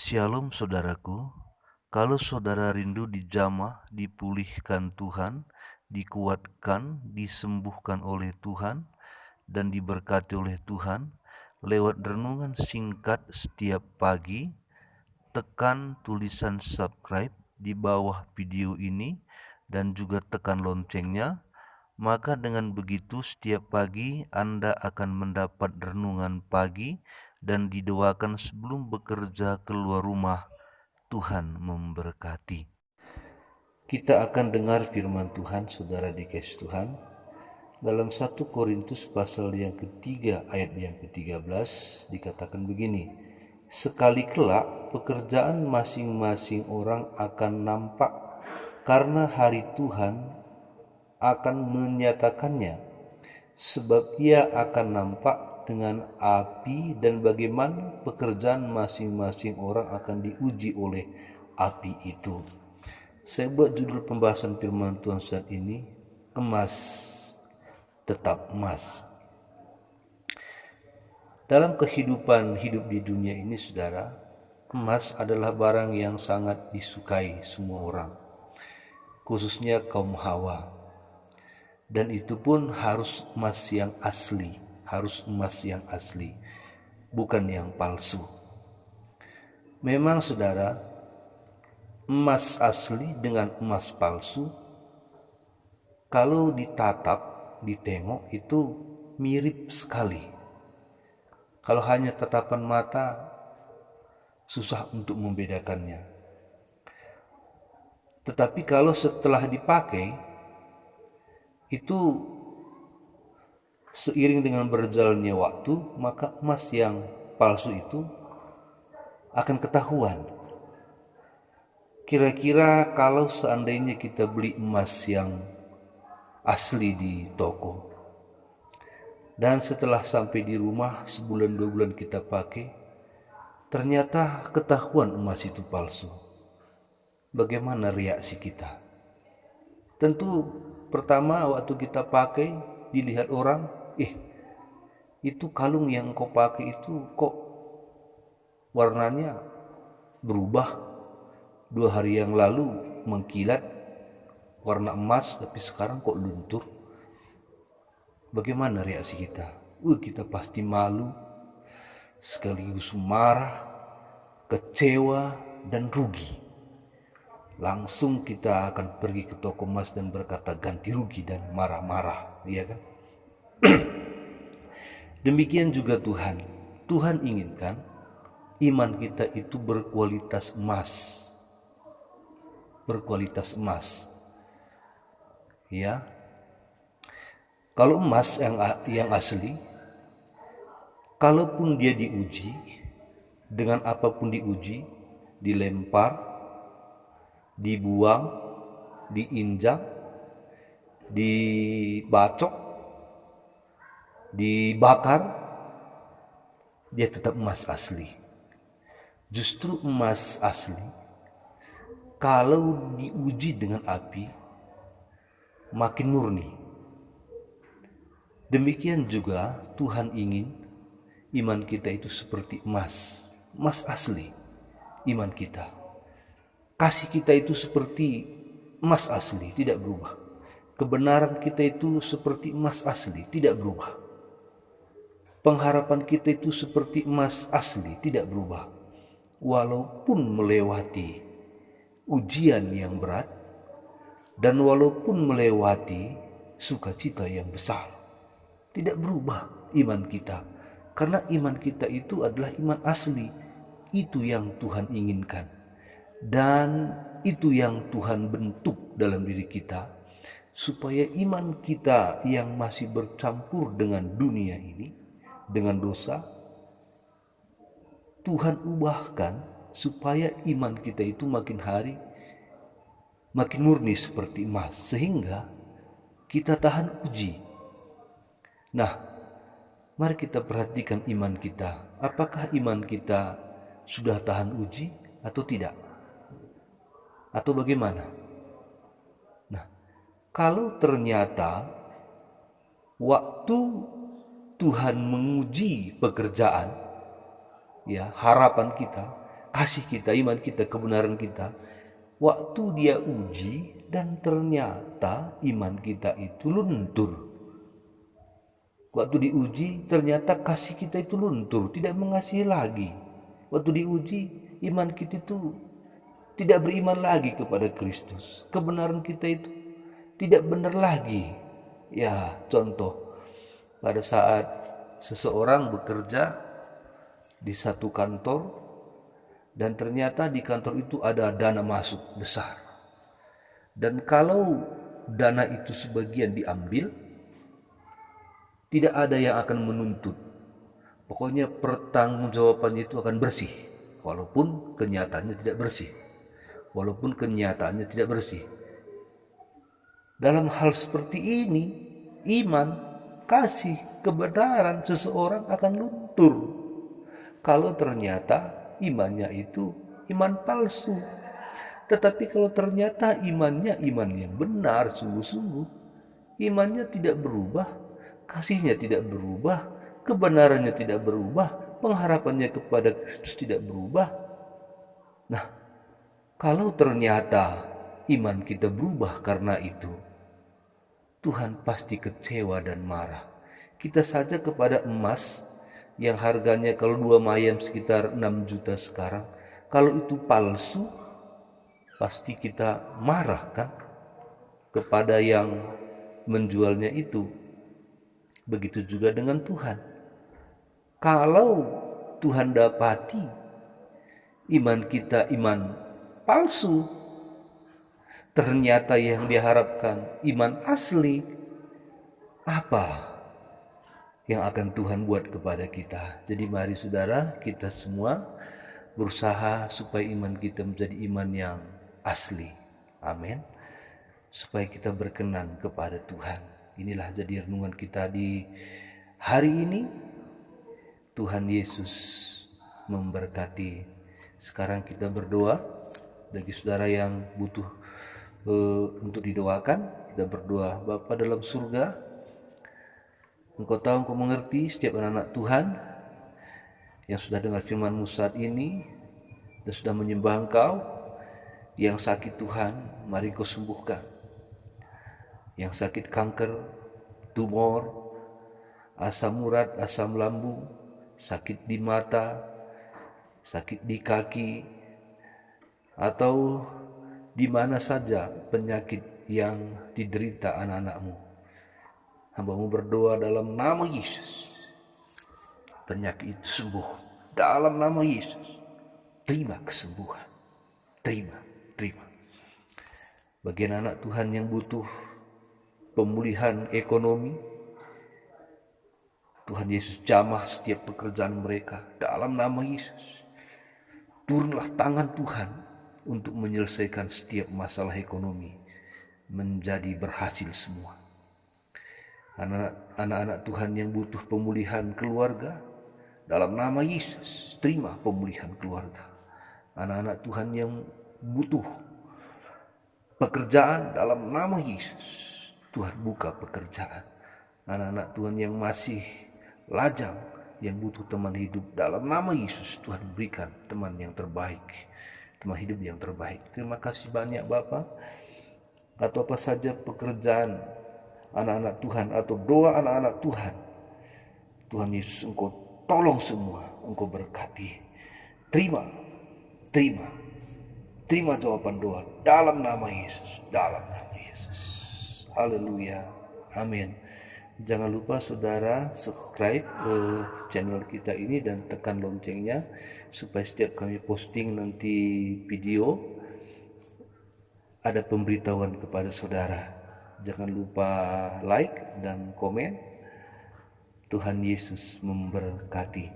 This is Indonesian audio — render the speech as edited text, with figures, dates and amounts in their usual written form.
Shalom saudaraku, kalau saudara rindu dijamah, dipulihkan Tuhan, dikuatkan, disembuhkan oleh Tuhan, dan diberkati oleh Tuhan, lewat renungan singkat setiap pagi, tekan tulisan subscribe di bawah video ini, dan juga tekan loncengnya, maka dengan begitu setiap pagi Anda akan mendapat renungan pagi dan didoakan sebelum bekerja keluar rumah. Tuhan memberkati. Kita akan dengar firman Tuhan, saudara dikasih Tuhan, dalam 1 Korintus pasal yang ketiga ayat yang ke-13 dikatakan begini: sekali kelak pekerjaan masing-masing orang akan nampak, karena hari Tuhan akan menyatakannya, sebab ia akan nampak dengan api, dan bagaimana pekerjaan masing-masing orang akan diuji oleh api itu. Saya buat judul pembahasan firman Tuhan saat ini, emas tetap emas. Dalam kehidupan hidup di dunia ini, saudara, emas adalah barang yang sangat disukai semua orang, khususnya kaum Hawa. Dan itu pun harus emas yang asli, bukan yang palsu. Memang saudara, emas asli dengan emas palsu, kalau ditatap, ditengok, itu mirip sekali. Kalau hanya tatapan mata, susah untuk membedakannya. Tetapi kalau setelah dipakai, itu seiring dengan berjalannya waktu, maka emas yang palsu itu akan ketahuan. Kira-kira kalau seandainya kita beli emas yang asli di toko, dan setelah sampai di rumah sebulan 2 bulan kita pakai, ternyata ketahuan emas itu palsu. Bagaimana reaksi kita? Tentu pertama waktu kita pakai, dilihat orang, itu kalung yang kau pakai itu kok warnanya berubah. 2 hari yang lalu mengkilat warna emas, tapi sekarang kok luntur. Bagaimana reaksi kita? Kita pasti malu, sekaligus marah, kecewa, dan rugi. Langsung kita akan pergi ke toko emas dan berkata ganti rugi dan marah-marah, iya kan? Demikian juga Tuhan. Tuhan inginkan iman kita itu berkualitas emas. Ya. Kalau emas yang asli, kalaupun dia diuji, dengan apapun diuji, dilempar, dibuang, diinjak, dibacok, dibakar, dia tetap emas asli. Justru emas asli, kalau diuji dengan api, makin murni. Demikian juga Tuhan ingin iman kita itu seperti emas asli, iman kita. Kasih kita itu seperti emas asli, tidak berubah. Kebenaran kita itu seperti emas asli, tidak berubah. Pengharapan kita itu seperti emas asli, tidak berubah. Walaupun melewati ujian yang berat, dan walaupun melewati sukacita yang besar, tidak berubah iman kita. Karena iman kita itu adalah iman asli. Itu yang Tuhan inginkan. Dan itu yang Tuhan bentuk dalam diri kita, supaya iman kita yang masih bercampur dengan dunia ini, dengan dosa, Tuhan ubahkan supaya iman kita itu makin hari makin murni seperti emas, sehingga kita tahan uji. Nah, mari kita perhatikan iman kita. Apakah iman kita sudah tahan uji atau tidak? Atau bagaimana? Nah, kalau ternyata waktu Tuhan menguji pekerjaan, ya, harapan kita, kasih kita, iman kita, kebenaran kita, waktu dia uji dan ternyata iman kita itu luntur. Waktu diuji ternyata kasih kita itu luntur, tidak mengasihi lagi. Waktu diuji iman kita itu tidak beriman lagi kepada Kristus. Kebenaran kita itu tidak benar lagi. Ya, contoh pada saat seseorang bekerja di satu kantor dan ternyata di kantor itu ada dana masuk besar. Dan kalau dana itu sebagian diambil, tidak ada yang akan menuntut. Pokoknya pertanggungjawabannya itu akan bersih, walaupun kenyataannya tidak bersih. Walaupun kenyataannya tidak bersih. Dalam hal seperti ini, iman, kasih, kebenaran seseorang akan luntur kalau ternyata imannya itu iman palsu. Tetapi kalau ternyata imannya iman yang benar, sungguh-sungguh, imannya tidak berubah, kasihnya tidak berubah, kebenarannya tidak berubah, pengharapannya kepada Kristus tidak berubah. Nah, kalau ternyata iman kita berubah karena itu, Tuhan pasti kecewa dan marah. Kita saja kepada emas yang harganya kalau 2 mayam sekitar 6 juta sekarang, kalau itu palsu, pasti kita marah kan kepada yang menjualnya itu. Begitu juga dengan Tuhan. Kalau Tuhan dapati iman kita iman palsu, ternyata yang diharapkan iman asli, apa yang akan Tuhan buat kepada kita? Jadi mari saudara, kita semua berusaha supaya iman kita menjadi iman yang asli. Amin. Supaya kita berkenan kepada Tuhan. Inilah jadi renungan kita di hari ini. Tuhan Yesus memberkati. Sekarang kita berdoa bagi saudara yang butuh untuk didoakan. Kita berdoa. Bapa dalam surga, Engkau tahu, Engkau mengerti setiap anak-anak Tuhan yang sudah dengar firman-Mu saat ini dan sudah menyembah Engkau. Yang sakit Tuhan, mari Engkau sembuhkan. Yang sakit kanker, tumor, asam urat, asam lambung, sakit di mata, sakit di kaki, atau di mana saja penyakit yang diderita anak-anak-Mu. Hamba-Mu berdoa dalam nama Yesus. Penyakit itu sembuh dalam nama Yesus. Terima kesembuhan. Terima. Bagi anak Tuhan yang butuh pemulihan ekonomi, Tuhan Yesus jamah setiap pekerjaan mereka dalam nama Yesus. Turunlah tangan Tuhan untuk menyelesaikan setiap masalah ekonomi menjadi berhasil semua. Anak-anak Tuhan yang butuh pemulihan keluarga, dalam nama Yesus, terima pemulihan keluarga. Anak-anak Tuhan yang butuh pekerjaan, dalam nama Yesus, Tuhan buka pekerjaan. Anak-anak Tuhan yang masih lajang, yang butuh teman hidup, dalam nama Yesus, Tuhan berikan teman yang terbaik, teman hidup yang terbaik. Terima kasih banyak Bapa. Atau apa saja pekerjaan anak-anak Tuhan atau doa anak-anak Tuhan, Tuhan Yesus Engkau tolong semua, Engkau berkati. Terima jawaban doa dalam nama Yesus, Haleluya, amin. Jangan lupa saudara subscribe channel kita ini dan tekan loncengnya supaya setiap kami posting nanti video ada pemberitahuan kepada saudara. Jangan lupa like dan komen. Tuhan Yesus memberkati.